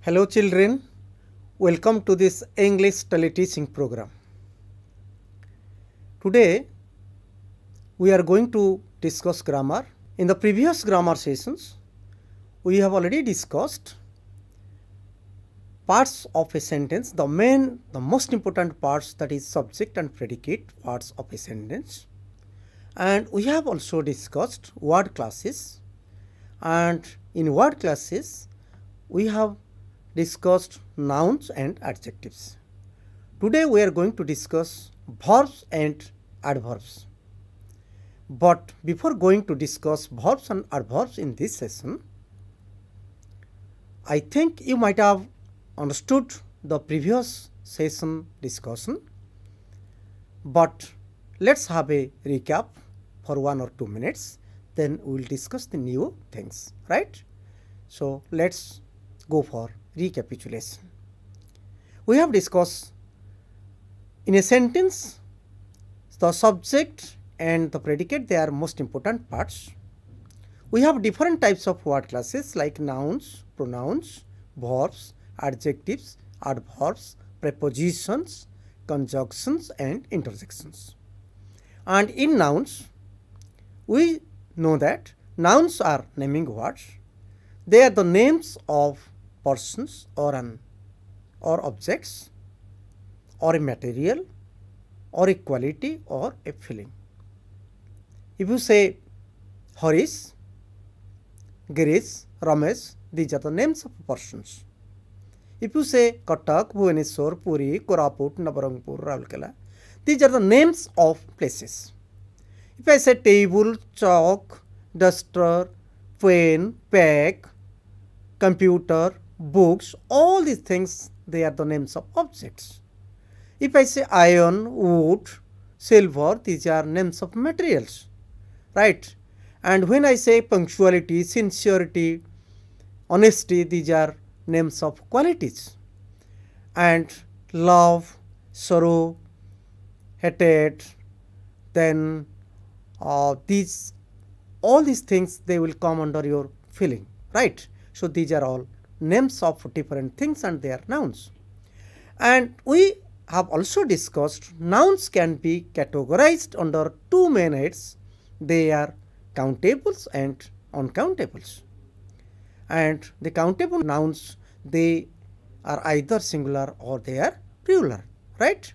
Hello children, welcome to this English teleteaching program. Today we are going to discuss grammar. In the previous grammar sessions, we have already discussed parts of a sentence, the most important parts, that is subject and predicate parts of a sentence. And we have also discussed word classes, and in word classes we have discussed nouns and adjectives. Today we are going to discuss verbs and adverbs. But before going to discuss verbs and adverbs in this session, I think you might have understood the previous session discussion, but let's have a recap for 1 or 2 minutes, then we will discuss the new things, right? So let's go for recapitulation. We have discussed in a sentence the subject and the predicate, they are most important parts. We have different types of word classes like nouns, pronouns, verbs, adjectives, adverbs, prepositions, conjunctions and interjections. And in nouns, we know that nouns are naming words. They are the names of persons or objects or a material or a quality or a feeling. If you say Harish, Girish, Ramesh, these are the names of persons. If you say Cuttack, Bhubaneswar, Puri, Koraput, Nabarangpur, Raulkela, these are the names of places. If I say table, chalk, duster, pen, pack, computer, books, all these things, they are the names of objects. If I say iron, wood, silver, these are names of materials, right? And when I say punctuality, sincerity, honesty, these are names of qualities. And love, sorrow, hatred, then all these things, they will come under your feeling, right? So these are all names of different things and they are nouns. And we have also discussed nouns can be categorized under two main heads. They are countables and uncountables. And the countable nouns, they are either singular or they are plural, right?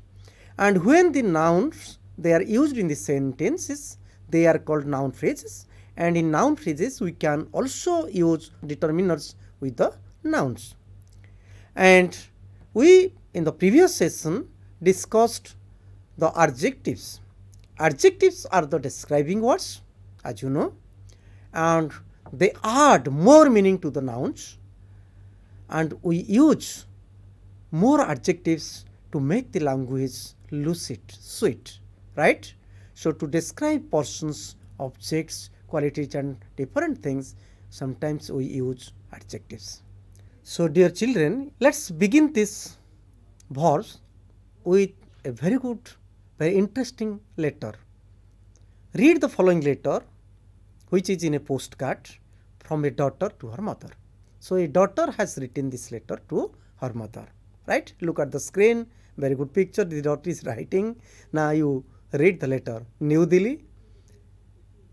And when the nouns, they are used in the sentences, they are called noun phrases. And in noun phrases, we can also use determiners with the nouns. And we, in the previous session, discussed the adjectives. Adjectives are the describing words, as you know, and they add more meaning to the nouns, and we use more adjectives to make the language lucid, sweet, right? So to describe persons, objects, qualities and different things, sometimes we use adjectives. So dear children, let's begin this verbs with a very good, very interesting letter. Read the following letter, which is in a postcard from a daughter to her mother. So a daughter has written this letter to her mother, right? Look at the screen, very good picture, the daughter is writing. Now you read the letter. New Delhi,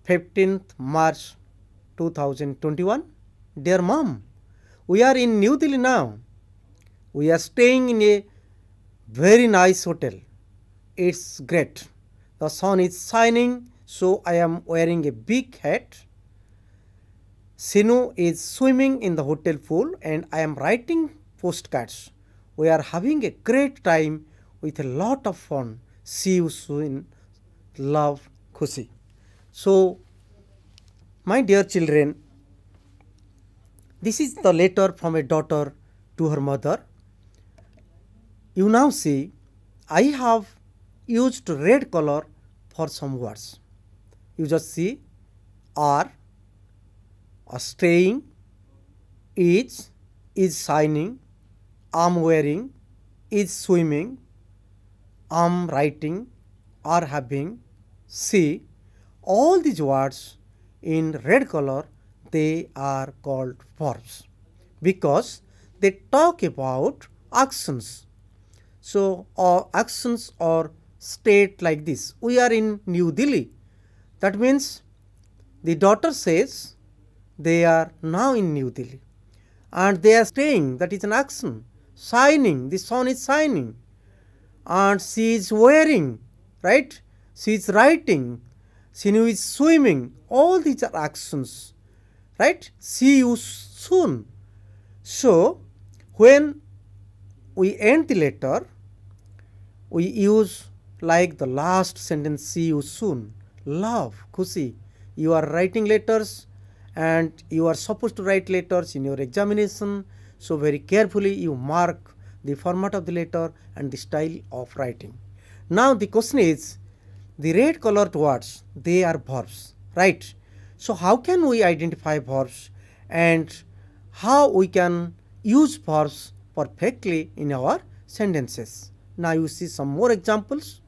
15th March 2021. Dear mom, we are in New Delhi now. We are staying in a very nice hotel. It's great. The sun is shining, so I am wearing a big hat. Sinu is swimming in the hotel pool and I am writing postcards. We are having a great time with a lot of fun. See you soon. Love, Khushi. So, my dear children, this is the letter from a daughter to her mother. You now see, I have used red color for some words. You just see are, staying, is shining, am wearing, is swimming, am writing, are having, see. All these words in red color, they are called verbs because they talk about actions. So, actions or state like this. We are in New Delhi. That means the daughter says they are now in New Delhi and they are staying, that is an action. Shining, the sun is shining, and she is wearing, right? She is writing, she is swimming. All these are actions, right? See you soon. So, when we end the letter, we use like the last sentence, see you soon. Love, khushi. You are writing letters and you are supposed to write letters in your examination. So, very carefully you mark the format of the letter and the style of writing. Now, the question is, the red colored words, they are verbs, right? So, how can we identify verbs and how we can use verbs perfectly in our sentences? Now, you see some more examples.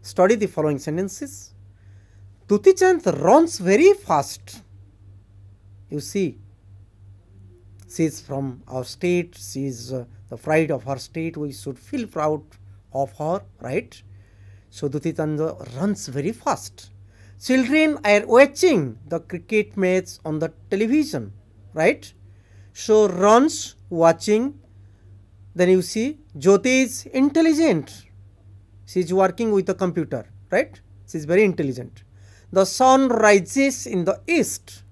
Study the following sentences. Duti Chand runs very fast. You see, she is from our state, she is the pride of her state, we should feel proud of her, right? So, Duti Chand runs very fast. Children are watching the cricket match on the television, right? So, runs, watching. Then you see, Jyoti is intelligent. She is working with a computer, right? She is very intelligent. The sun rises in the east.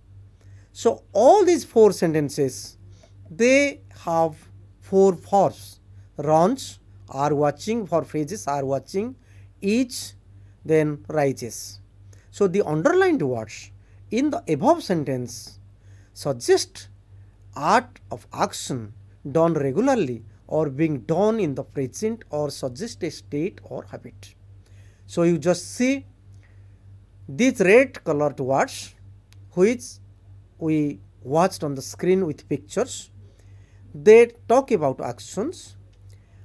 So, all these four sentences, they have four verbs. Runs, are watching, for phrases are watching, each, then rises. So, the underlined words in the above sentence suggest art of action done regularly or being done in the present or suggest a state or habit. So, you just see these red colored words which we watched on the screen with pictures. They talk about actions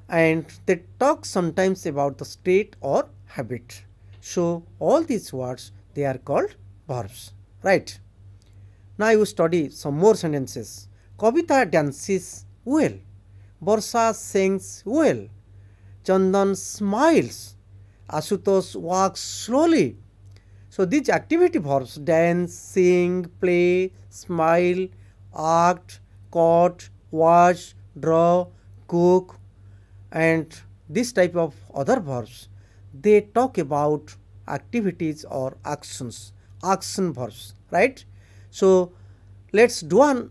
and they talk sometimes about the state or habit. So, all these words, they are called verbs, right? Now, you study some more sentences. Kavita dances well. Barsha sings well. Chandan smiles. Ashutosh walks slowly. So, these activity verbs, dance, sing, play, smile, act, quote, watch, draw, cook, and this type of other verbs, they talk about activities or actions, action verbs, right? So, let us do an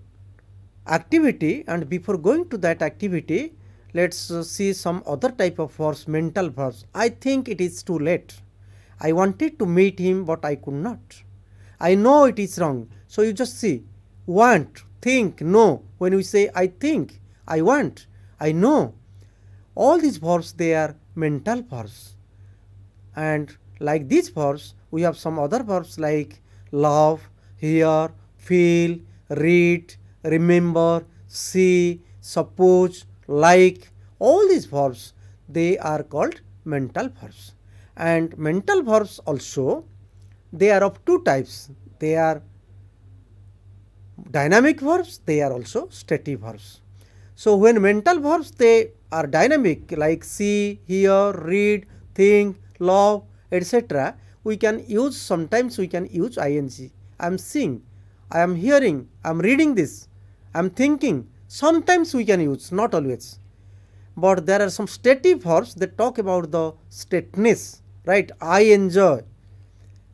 activity, and before going to that activity, let us see some other type of verbs, mental verbs. I think it is too late. I wanted to meet him, but I could not. I know it is wrong. So, you just see, want, think, know. When we say I think, I want, I know, all these verbs, they are mental verbs. And like these verbs, we have some other verbs like love, hear, feel, read, remember, see, suppose, like. All these verbs, they are called mental verbs. And mental verbs also, they are of two types. They are dynamic verbs, they are also static verbs. So, when mental verbs, they are dynamic like see, hear, read, think, love, etc., we can use, sometimes we can use ing. I am seeing, I am hearing, I am reading this, I am thinking. Sometimes we can use, not always. But there are some stative verbs that talk about the stateness, right? I enjoy,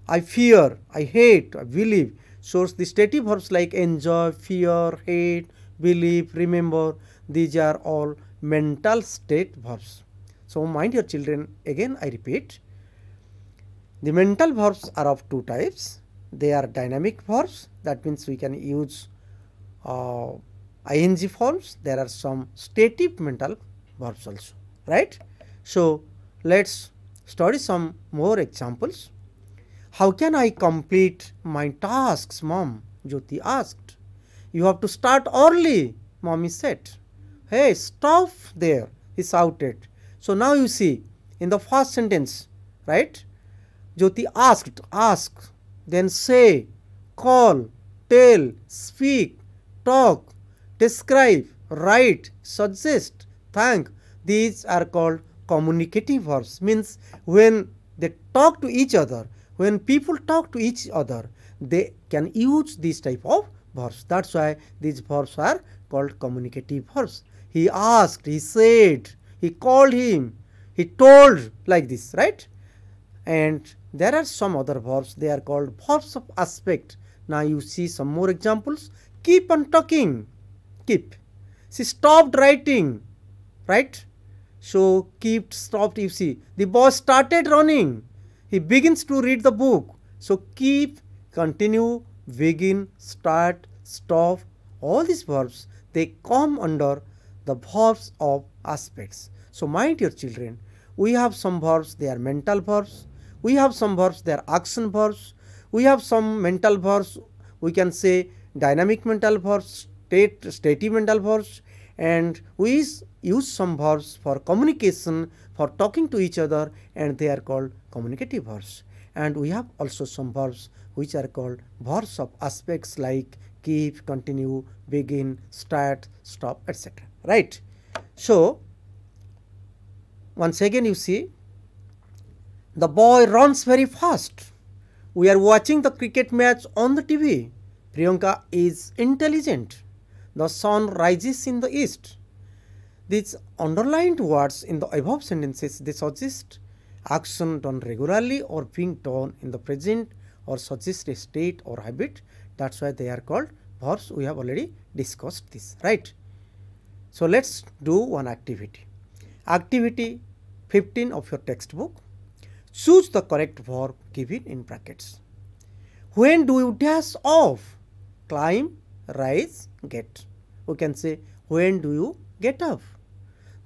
I fear, I hate, I believe. So, the stative verbs like enjoy, fear, hate, believe, remember, these are all mental state verbs. So, my dear children, again I repeat, the mental verbs are of two types. They are dynamic verbs, that means we can use ing forms. There are some stative mental verbs also, right? So, let us study some more examples. How can I complete my tasks, mom? Jyoti asked. You have to start early, mommy said. Hey, stop there, he shouted. So, now you see in the first sentence, right? Jyoti asked, ask, then say, call, tell, speak, talk, describe, write, suggest, thank. These are called communicative verbs, means when they talk to each other, when people talk to each other, they can use this type of verbs. That's why these verbs are called communicative verbs. He asked, he said, he called him, he told, like this, right? And there are some other verbs, they are called verbs of aspect. Now you see some more examples. Keep on talking, keep. She stopped writing, right? So keep, stopped, you see. The boy started running. He begins to read the book. So keep, continue, begin, start, stop, all these verbs, they come under the verbs of aspects. So my dear children, we have some verbs, they are mental verbs. We have some verbs, they are action verbs. We have some mental verbs, we can say dynamic mental verbs, stative mental verbs, and we use some verbs for communication, for talking to each other, and they are called communicative verbs. And we have also some verbs which are called verbs of aspects like keep, continue, begin, start, stop, etc. Right? So once again you see, the boy runs very fast. We are watching the cricket match on the TV. Priyanka is intelligent. The sun rises in the east. These underlined words in the above sentences, they suggest action done regularly or being done in the present, or suggest a state or habit. That's why they are called verbs. We have already discussed this, right? So let's do one activity. Activity 15 of your textbook. Choose the correct verb given in brackets. When do you dash off? Climb, rise, get. We can say, when do you get up?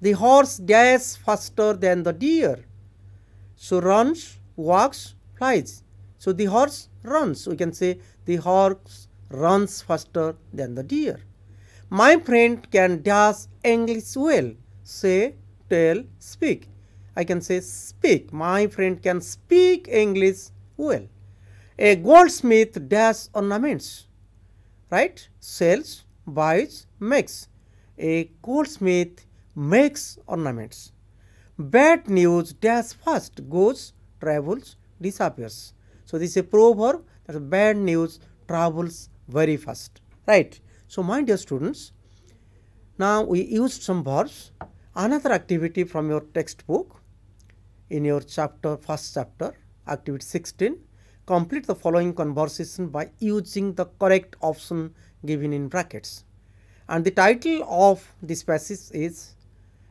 The horse dashes faster than the deer. So runs, walks, flies. So the horse runs. We can say, the horse runs faster than the deer. My friend can dash English well. Say, tell, speak. I can say speak. My friend can speak English well. A goldsmith dashes ornaments, right? Sells, buys, makes. A goldsmith makes ornaments. Bad news dash fast, goes, travels, disappears. So this is a proverb, that bad news travels very fast, right? So my dear students, now we used some verbs. Another activity from your textbook, in your chapter, first chapter, activity 16, complete the following conversation by using the correct option given in brackets. And the title of this passage is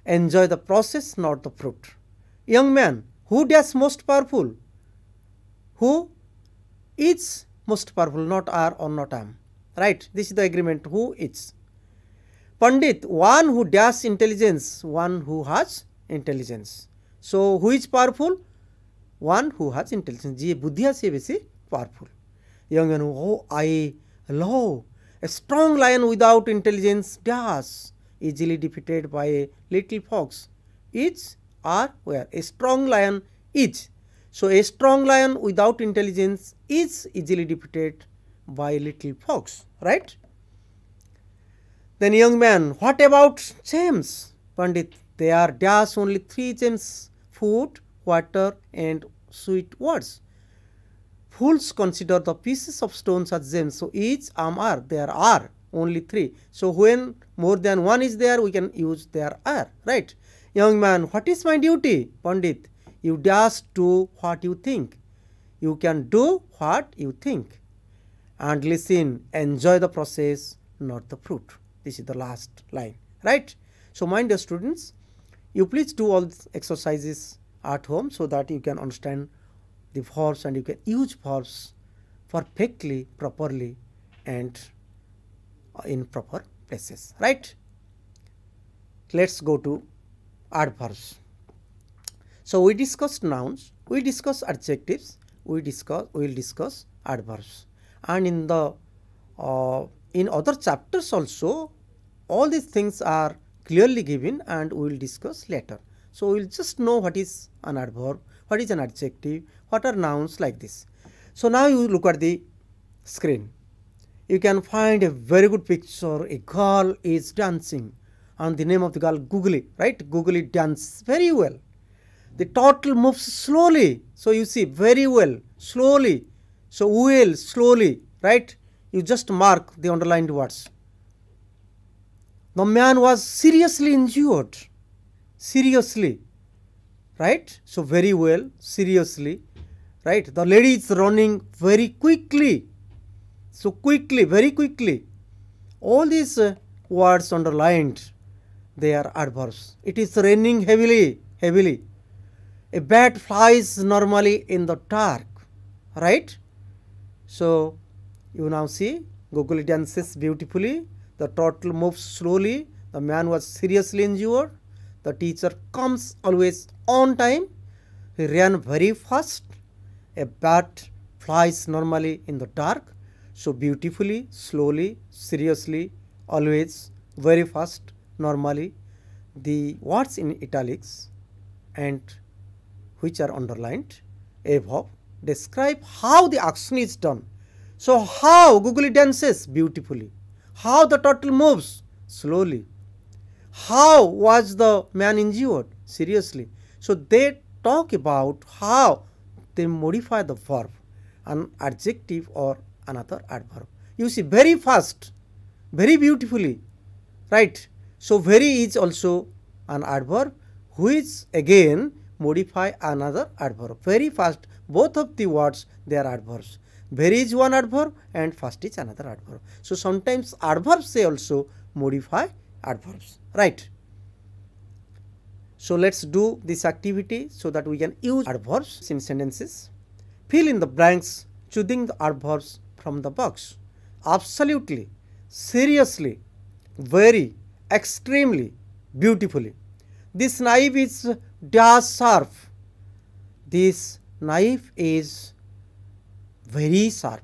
Enjoy the Process, Not the Fruit. Young man, who dash most powerful? Who is most powerful, not are or not am, right? This is the agreement, who is. Pandit, one who dash intelligence, one who has intelligence. So who is powerful? One who has intelligence. जी बुद्धिया से बेसी powerful. Young man, oh I love. A strong lion without intelligence dash, easily defeated by a little fox. Is or where? A strong lion is. So a strong lion without intelligence is easily defeated by a little fox, right? Then young man, what about gems? Pandit, they are dash only 3 gems: food, water, and sweet words. Fools consider the pieces of stones as gems. So each are, there are only 3. So when more than one is there, we can use there are, right? Young man, what is my duty? Pandit, you just do what you think. You can do what you think. And listen, enjoy the process, not the fruit. This is the last line, right? So my dear students, you please do all these exercises at home so that you can understand the verbs and you can use verbs perfectly, properly, and in proper places, right? Let's go to adverbs. So we discussed nouns, we discussed adjectives, we will discuss adverbs, and in the in other chapters also all these things are clearly given and we will discuss later. So we will just know what is an adverb, what is an adjective, what are nouns, like this. So now you look at the screen. You can find a very good picture. A girl is dancing. and the name of the girl Googly, right? Googly dance very well. The turtle moves slowly. So you see, very well, slowly. So well, slowly, right? You just mark the underlined words. The man was seriously injured. Seriously, right? So very well, seriously, right? The lady is running very quickly. So quickly, very quickly. All these words underlined, they are adverbs. It is raining heavily, heavily. A bat flies normally in the dark, right? So you now see, Googly dances beautifully, the turtle moves slowly, the man was seriously injured, the teacher comes always on time, he ran very fast, a bat flies normally in the dark. So beautifully, slowly, seriously, always, very fast, normally, the words in italics and which are underlined above describe how the action is done. So how Googly dances beautifully, how the turtle moves slowly, how was the man injured seriously. So they talk about how they modify the verb, an adjective or another adverb. You see, very fast, very beautifully, right? So very is also an adverb which again modify another adverb. Very fast, both of the words they are adverbs. Very is one adverb and fast is another adverb. So sometimes adverbs they also modify adverbs, right? So let's do this activity so that we can use adverbs in sentences. Fill in the blanks choosing the adverbs from the box. Absolutely, seriously, very, extremely, beautifully. This knife is dash sharp. This knife is very sharp.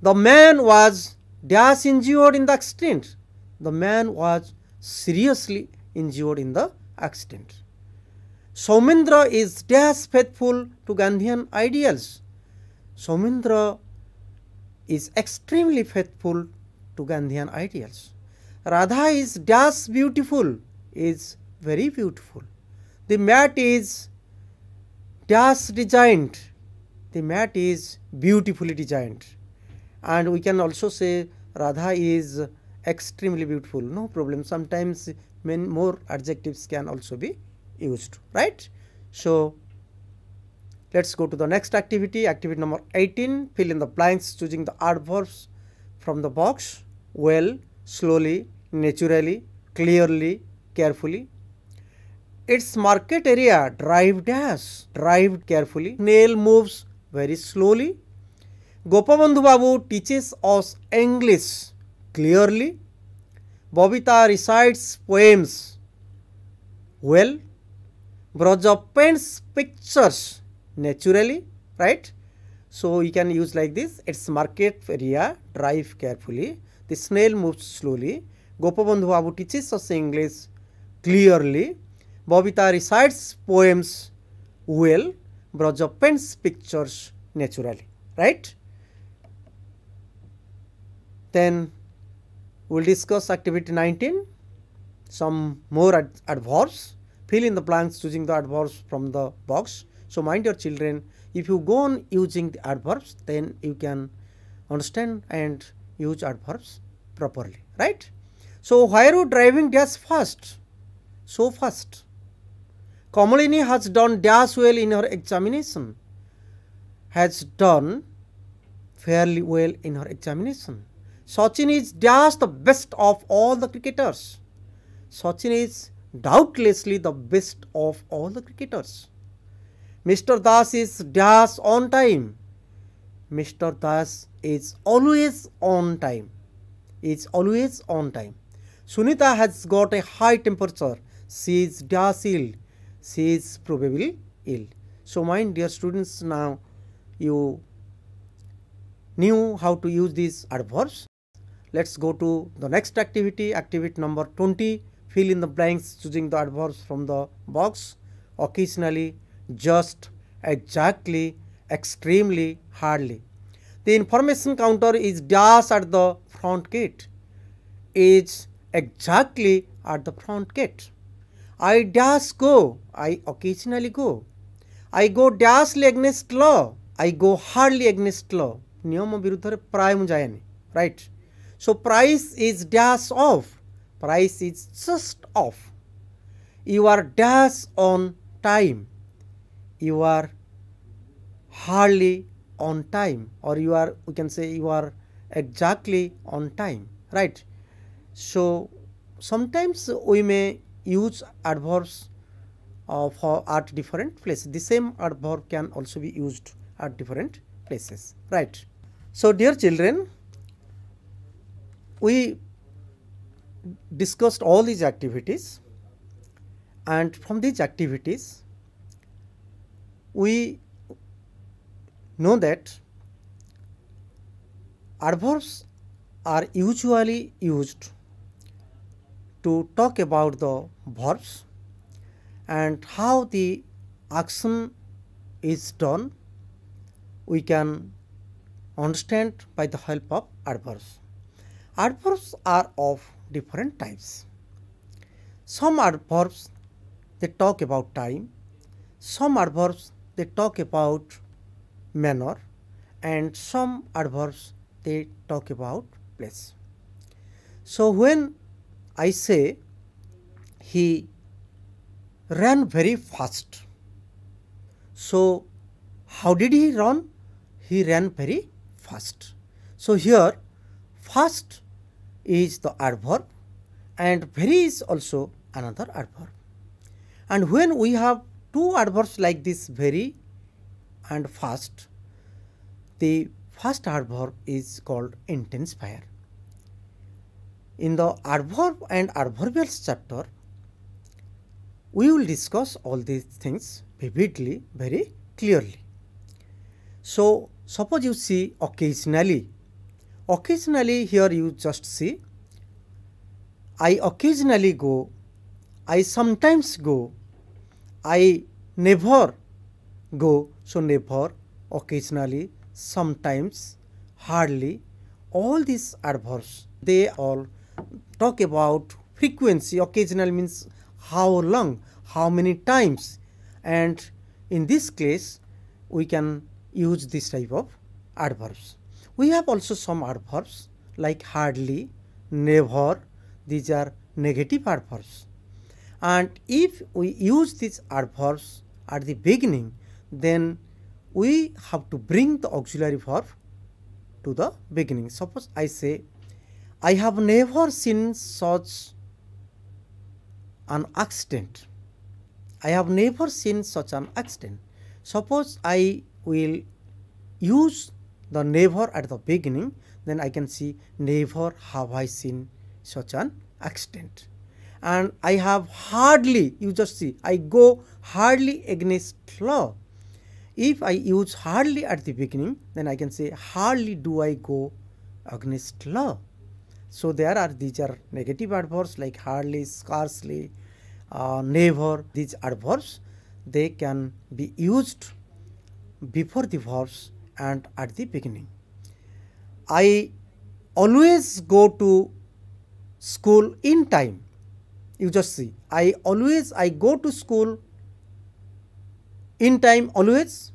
The man was dash injured in the accident. The man was seriously injured in the accident. Soumendra is dash faithful to Gandhian ideals. Soumendra is extremely faithful to Gandhian ideals. Radha is dash beautiful, is very beautiful. The mat is dash designed. The mat is beautifully designed. And we can also say Radha is extremely beautiful. No problem. Sometimes many more adjectives can also be used, right? So let's go to the next activity. Activity number 18. Fill in the blanks choosing the adverbs from the box. Well, slowly, naturally, clearly, carefully. Its market area, drive dash, drive carefully. Snail moves very slowly. Gopabandhu Babu teaches us English clearly. Babita recites poems well. Braja paints pictures naturally, right? So you can use like this. Its market area, drive carefully. The snail moves slowly. Gopabandhu Babu teaches us English clearly. Babita recites poems well. Braja paints pictures naturally, right? Then we will discuss activity 19, some more adverbs. Fill in the blanks choosing the adverbs from the box. So mind your children, if you go on using the adverbs, then you can understand and use adverbs properly, right? So why are you driving dash fast? So fast. Kamalini has done dash well in her examination. Has done fairly well in her examination. Sachin is dash the best of all the cricketers. Sachin is doubtlessly the best of all the cricketers. Mr. Das is dash on time. Mr. Das is always on time. Is always on time. Sunita has got a high temperature. She is dash ill. She is probably ill. So my dear students, now you knew how to use these adverbs. Let's go to the next activity, activity number 20. Fill in the blanks choosing the adverbs from the box. Occasionally, just, exactly, extremely, hardly. The information counter is dash at the front gate. Is exactly at the front gate. I dash go, I occasionally go. I go dashly against law, I go hardly against law. नियम विरुद्ध प्राय मु जाएनी, right? So price is dash off, price is just off. You are dash on time, you are hardly on time, or you are, we can say you are exactly on time, right? So sometimes we may use adverbs for at different places. The same adverb can also be used at different places, right? So dear children, we discussed all these activities, and from these activities we know that adverbs are usually used to talk about the verbs and how the action is done. We can understand by the help of adverbs. Adverbs are of different types. Some adverbs they talk about time, some adverbs they talk about manner, and some adverbs they talk about place. So when I say he ran very fast, so how did he run? He ran very fast. So here fast is the adverb and very is also another adverb. And when we have two adverbs like this, very and fast, the first adverb is called intensifier. In the adverb and adverbials chapter, we will discuss all these things vividly, very clearly. So suppose you see occasionally. Occasionally, here you just see I occasionally go, I sometimes go, I never go. So never, occasionally, sometimes, hardly, all these adverbs, they all talk about frequency. Occasional means how long, how many times, and in this case we can use this type of adverbs. We have also some adverbs like hardly, never. These are negative adverbs, and if we use these adverbs at the beginning, then we have to bring the auxiliary verb to the beginning. Suppose I say I have never seen such an accident. I have never seen such an accident. Suppose I will use the never at the beginning, then I can see never have I seen such an accident. And I have hardly, you just see I go hardly against law. If I use hardly at the beginning, then I can say hardly do I go against law. So there are, these are negative adverbs like hardly, scarcely, never. These adverbs, they can be used before the verbs and at the beginning. I always go to school in time. You just see I go to school in time always,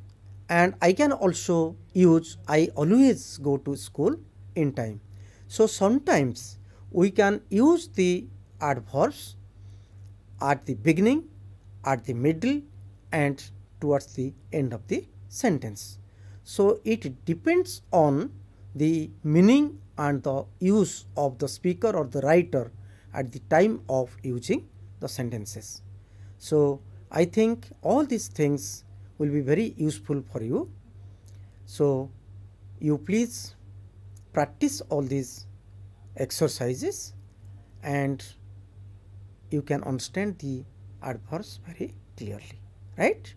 and I can also use I always go to school in time. So sometimes we can use the adverbs at the beginning, at the middle, and towards the end of the sentence. So it depends on the meaning and the use of the speaker or the writer at the time of using the sentences. So I think all these things will be very useful for you. So you please practice all these exercises and you can understand the adverbs very clearly, right?